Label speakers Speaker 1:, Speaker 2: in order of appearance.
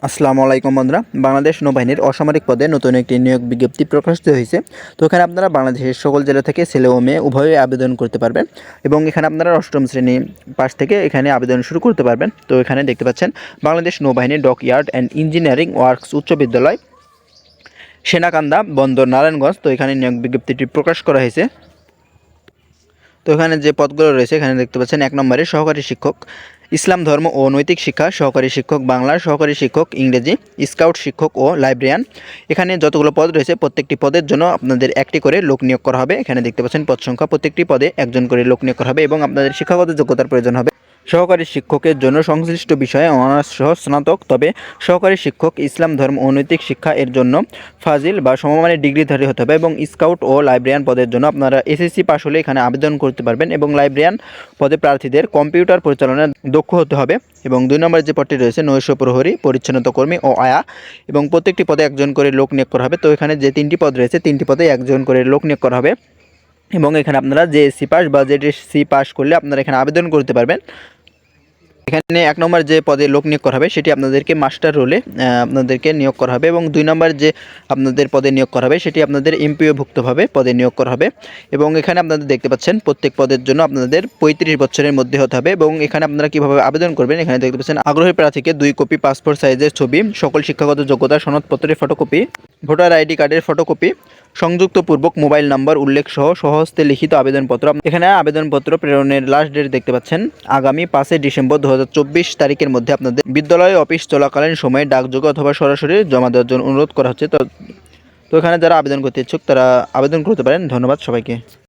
Speaker 1: আসসালামু আলাইকুম বন্ধুরা। বাংলাদেশ নৌবাহিনীর অসামরিক পদে নতুন একটি নিয়োগ বিজ্ঞপ্তি প্রকাশিত হয়েছে। তো এখানে আপনারা বাংলাদেশের সকল জেলা থেকে ছেলে ও মেয়ে উভয়ই আবেদন করতে পারবেন এবং এখানে আপনারা অষ্টম শ্রেণী পাশ থেকে এখানে আবেদন শুরু করতে পারবেন। তো এখানে দেখতে পাচ্ছেন বাংলাদেশ নৌবাহিনী dock yard and engineering works উচ্চ বিদ্যালয়, সেনাকান্দা, বন্দর, নারায়ণগঞ্জ। তো এখানে নিয়োগ বিজ্ঞপ্তিটি প্রকাশ করা হয়েছে। তো এখানে যে পদগুলো রয়েছে এখানে দেখতে পাচ্ছেন 1 নম্বরে সহকারী শিক্ষক ইসলাম ধর্ম ও নৈতিক শিক্ষা, সহকারী শিক্ষক বাংলা, সহকারী শিক্ষক ইংরেজি, স্কাউট শিক্ষক ও লাইব্রেরিয়ান। এখানে যতগুলো পদ রয়েছে প্রত্যেকটি পদের জন্য আপনাদের একটি করে লোক নিয়োগ করা হবে। এখানে দেখতে পাচ্ছেন পদ সংখ্যা, প্রত্যেকটি পদে একজন করে লোক নিয়োগ করা হবে এবং আপনাদের শিক্ষাগত যোগ্যতার প্রয়োজন হবে। সহকারী শিক্ষকের জন্য সংশ্লিষ্ট বিষয়ে অনার্স সহ স্নাতক, তবে সহকারী শিক্ষক ইসলাম ধর্ম ও নৈতিক শিক্ষা এর জন্য ফাজিল বা সমমানের ডিগ্রিধারী হতে হবে এবং স্কাউট ও লাইব্রেরিয়ান পদের জন্য আপনারা এসএসসি পাস হলে এখানে আবেদন করতে পারবেন এবং লাইব্রেরিয়ান পদে প্রার্থীদের কম্পিউটার পরিচালনায় দক্ষ হতে হবে। এবং 2 নম্বরে যে পদটি রয়েছে নৈশ প্রহরী, পরিচ্ছন্নতা কর্মী ও আয়া, এবং প্রত্যেকটি পদে একজন করে লোক নিয়োগ করা হবে। তো এখানে যে 3টি পদ রয়েছে 3টি পদে একজন করে লোক নিয়োগ করা হবে এবং এখানে আপনারা জেএসসি পাস বা জেডিএসসি পাস করলে আপনারা এখানে আবেদন করতে পারবেন। এখানে 1 নম্বর যে পদে লোক নিয়োগ করা হবে সেটি আপনাদেরকে মাস্টার রোলে আপনাদেরকে নিয়োগ করা হবে এবং 2 নম্বর যে আপনাদের পদে নিয়োগ করা হবে সেটি আপনাদের এমপিওভুক্তভাবে পদে নিয়োগ করা হবে। এবং এখানে আপনাদের দেখতে পাচ্ছেন প্রত্যেক পদের জন্য আপনাদের 35 বছরের মধ্যে হতে হবে এবং এখানে আপনারা কীভাবে আবেদন করবেন এখানে দেখতে পাচ্ছেন আগ্রহী প্রার্থীকে 2 কপি পাসপোর্ট সাইজের ছবি, সকল শিক্ষাগত যোগ্যতা সনদপত্রের ফটোকপি, ভোটার আইডি কার্ডের ফটোকপি, সংযুক্তপূর্বক মোবাইল নাম্বার উল্লেখ সহ স্বহস্তে লিখিত আবেদনপত্র। এখানে আবেদনপত্র প্রেরণের লাস্ট ডেট দেখতে পাচ্ছেন আগামী 5 ডিসেম্বর 2024 তারিখের মধ্যে আপনাদের বিদ্যালয় অফিস চলাকালীন সময়ে ডাকযোগে অথবা সরাসরি জমা দেওয়ার জন্য অনুরোধ করা হচ্ছে। তো এখানে যারা আবেদন করতে ইচ্ছুক তারা আবেদন করতে পারেন। ধন্যবাদ সবাইকে।